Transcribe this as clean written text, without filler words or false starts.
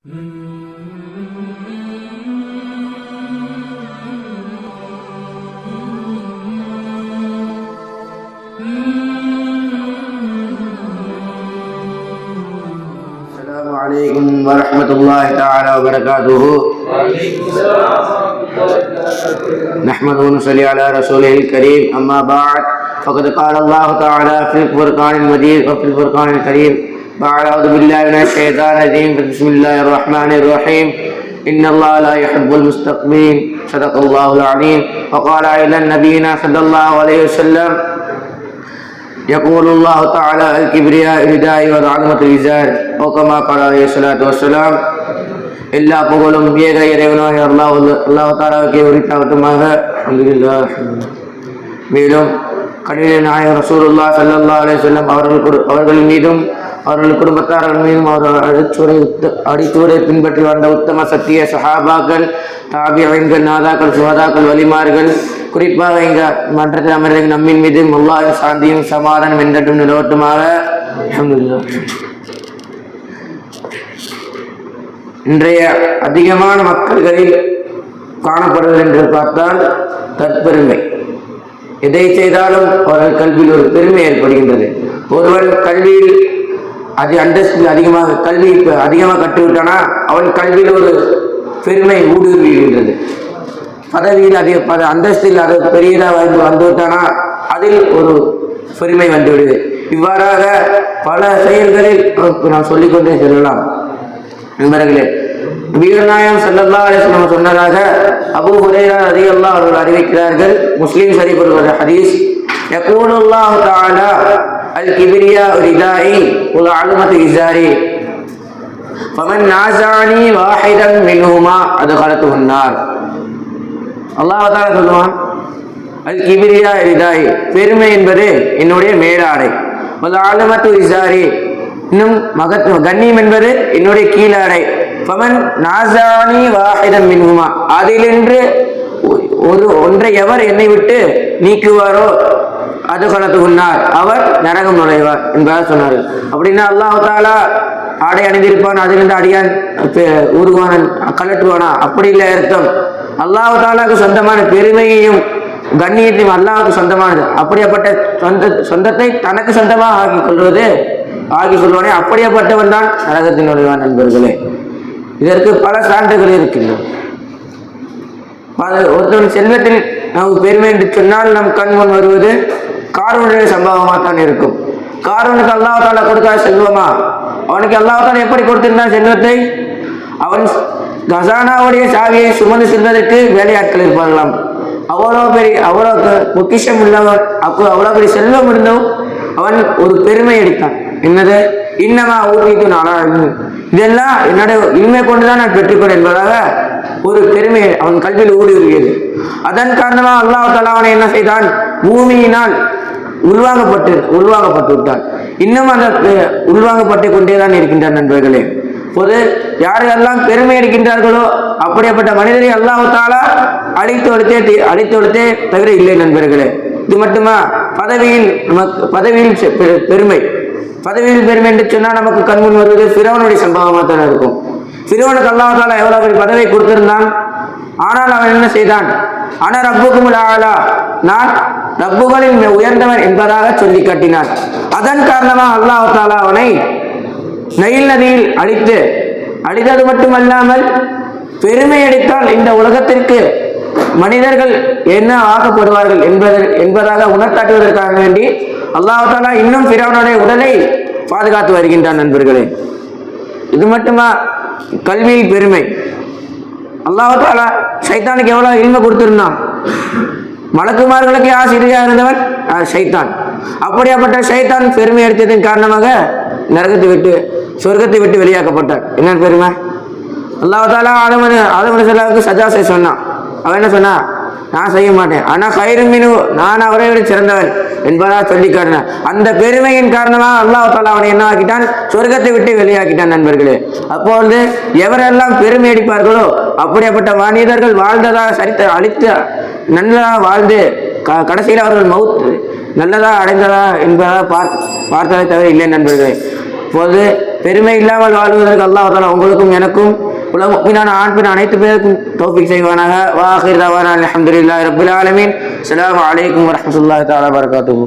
السلام عليكم ورحمة الله تعالى وبركاته. نحمد ونصلي على رسوله الكريم. أما بعد فقد قال الله تعالى في الفرقان المجيد وفي الفرقان الكريم بعد أعوذ بالله من الشيطان الرجيم بسم الله الرحمن الرحيم إن الله لا يحب المستكبرين صدق الله العظيم. وقال أيضا نبينا صلى الله عليه وسلم يقول الله تعالى الكبرياء ردائي والعظمة الإزار أو كما قال عليه الصلاة والسلام. எல்லா புகழும் ஏக இறைவனாக அல்லாஹ் தஆலாவுக்கே உரித்தாகட்டுமாக. அல்ஹம்துலில்லாஹ். மேலும் கடையில் நாயகம் ரசூலுல்லாஹ் ஸல்லல்லாஹு அலைஹி வஸல்லம் அவர்கள் மீதும் அவர்கள் குடும்பத்தார்கள் மீதும் அவர்கள் அடிச்சுவரை பின்பற்றி வந்த உத்தம சத்திய சஹாபாக்கள், தாபிஈன்கள், நாதாக்கள், சுஹதாக்கள், வலிமார்கள், குறிப்பாக இங்க மன்றத்தில் அமர்ந்த நம்மின் மீது அல்லாஹ்வின் சாந்தியும் சமாதானம் என்றும் நிலவட்டுமாக. அல்ஹம்துலில்லாஹ். இன்றைய அதிகமான மக்கள்களில் காணப்படுவது என்று பார்த்தால் தற்பெருமை. எதை செய்தாலும் அவர்கள் கல்வியில் ஒரு பெருமை ஏற்படுகின்றது. ஒருவன் கல்வியில் அந்தஸ்து அதிகமாக கற்றுவிட்டானா அவன் கல்வியில் ஒரு பெருமை ஊடுருவுகின்றது. பதவியில் அந்தஸ்தில் அது பெரியதாக வந்துவிட்டானா அதில் ஒரு பெருமை வந்துவிடுது. இவ்வாறாக பல செயல்களில் நாம் சொல்லிக்கொண்டே செல்லலாம். நண்பர்களே, வீரநாயகம் ஸல்லல்லாஹு அலைஹி வஸல்லம் சொன்னதாக அபூ ஹுரைரா ரலியல்லாஹு அன்ஹு அவர்கள் அறிவிக்கிறார்கள். முஸ்லிம் ஷரீஃபில் உள்ள ஹதீஸ், யகூலுல்லாஹு தஆலா அல் கிப்ரியா ரிதாஇ வல் அலமத்து இஸாரி ஃபமன் நாஸானி வாஹிதன் மின்ஹுமா அத்கலத்துஹுன் நார். அல்லாஹ் தஆலா சொல்வான், அல் கிப்ரியா ரிதாஇ, பெருமை என்பது என்னுடைய மேலாடை, வல் அலமத்து இஸாரி, இன்னும் கண்ணியம் என்பது என்னுடைய கீழாடை, ஃபமன் நாஸானி வாஹிதன் மின்ஹுமா, அதிலென்று ஒன்றை எவர் என்னை விட்டு நீக்குவாரோ அதுகலத்துகுன்னார், அவர் நரகம் நுழைவார் என்பதாக சொன்னார்கள். அப்படின்னா அல்லாஹ் தஆலா ஆடை அணிந்திருப்பான், அதிலிருந்து அடியான் ஊருவானன் கலட்டுவானா? அப்படி இல்லை அர்த்தம். அல்லாஹ் தஆலாவுக்கு சொந்தமான பெருமையையும் கண்ணியத்தையும் அல்லாஹ்வுக்கு சொந்தமானது. அப்படிப்பட்ட சொந்தத்தை தனக்கு சொந்தமாக ஆக்கி கொள்வானே, அப்படியேப்பட்டவன் தான் நரகத்தில் நுழைவான். நண்பர்களே, இதற்கு பல சான்றுகள் இருக்கின்றன. ஒருத்தவன் செல்வத்தில் நமக்கு பெருமை என்று சொன்னால் நம் கண் முன் வருவது காரூனுடைய சம்பவமாக தான் இருக்கும். காரூனுக்கு அல்லாஹ் தஆலா கொடுக்காத செல்வமா? அவனுக்கு அல்லாஹ் தஆலா எப்படி கொடுத்திருந்தான் செல்வத்தை? அவன் கசானாவுடைய சாவியை சுமந்து செல்வதற்கு வேலையாட்கள் இருப்பார்களாம். அவ்வளோ பொக்கிஷம் உள்ளவர், அவ்வளோ பெரிய செல்வம் இருந்தும் அவன் ஒரு பெருமை அடித்தான். என்னது? இன்னமா ஊட்டிட்டு நாளாகும், இதெல்லாம் என்னுடைய இனிமை கொண்டுதான் நான் பெற்றுக்கொள் என்பதாக ஒரு பெருமை அவன் கல்வியில் ஊடுருவியது. அதன் காரணமாக அல்லாஹ் தஆலா அவனை என்ன செய்தான்? பூமியினால் உள்வாங்கப்பட்டு விட்டான். இன்னும் அந்த உள்வாங்கப்பட்டு கொண்டேதான் இருக்கின்றான். நண்பர்களே, பொது யாரெல்லாம் பெருமை எடுக்கின்றார்களோ அப்படிப்பட்ட மனிதரை அல்லாஹ் தஆலா அழித்தொடுத்தே தவிர இல்லை. நண்பர்களே, இது மட்டுமா? பதவியில் பெருமை என்று சொன்னால் நமக்கு கண்முன் வருவது ஃபிரௌனுடைய சம்பவமாக தான் இருக்கும். ஃபிரௌனுக்கு அல்லாஹ் தஆலா எவ்வளவு பெரிய பதவி கொடுத்திருந்தான். ஆனால் அவன் என்ன செய்தான்? அன ரப்புக்குமுல் ஆலா, நான் ரப்புகளில் உயர்ந்தவன் என்பதாக சொல்லி காட்டினான். அதன் காரணமாக அல்லாஹ் தஆலா அவனை நைல் நதியில் அடித்தது மட்டுமல்லாமல் பெருமை அடித்தால் இந்த உலகத்திற்கு மனிதர்கள் என்ன ஆக்கப்படுவார்கள் என்பதாக உணர்த்தாட்டுவதற்காக வேண்டி அல்லாஹ் தஆலா இன்னும் ஃபிரௌனுடைய உடலை பாதுகாத்து வருகின்றான். நண்பர்களே, இது மட்டுமா? கல்வியில் பெருமை. அல்லாஹ் தஆலா ஷைத்தானுக்கு எவ்வளவு இல்ம கொடுத்திருந்தான். மலக்குமார்களுக்கு ஆசிரியராக இருந்தவன் ஷைத்தான். அப்படியாப்பட்ட ஷைத்தான் பெருமை எடுத்ததன் காரணமாக சொர்க்கத்தை விட்டு வெளியாக்கப்பட்டான். என்ன பெருமை? அல்லாஹ் தஆலா ஆதம் அலைஹிஸ்ஸலாமுக்கு சஜா செய்ய சொன்னான். அவன் என்ன சொன்னா? நான் செய்ய மாட்டேன், ஆனா கைரும் மினு, நான் அவரை விட சிறந்தவன் என்பதாக சொல்லி காட்டினான். அந்த பெருமையின் காரணமாக அல்லாஹ் தஆலா அவனை என்ன ஆக்கிட்டான்? சொர்க்கத்தை விட்டு வெளியாக்கிட்டான். நண்பர்களே, அப்பொழுது எவரெல்லாம் பெருமை அடிப்பார்களோ அப்படிப்பட்ட மனிதர்கள் வாழ்ந்ததாக நல்லதாக வாழ்ந்து கடைசியில் அவர்கள் நல்லதா அடைந்ததா என்பதாக பார்த்ததை தவிர இல்லை. நண்பர்களே, இப்போது பெருமை இல்லாமல் வாழ்வதற்கு அல்லாஹ் தஆலா உங்களுக்கும் எனக்கும் உலக முஃமினான ஆண் பெண் அனைத்து பேருக்கும் தௌஃபீக் செய்வானாக. வ ஆகிர் தஅவானா அல்ஹம்துலில்லாஹி ரப்பில் ஆலமீன். அஸ்ஸலாமு அலைக்கும் வரஹ்மத்துல்லாஹி தஆலா வபரகாத்துஹு.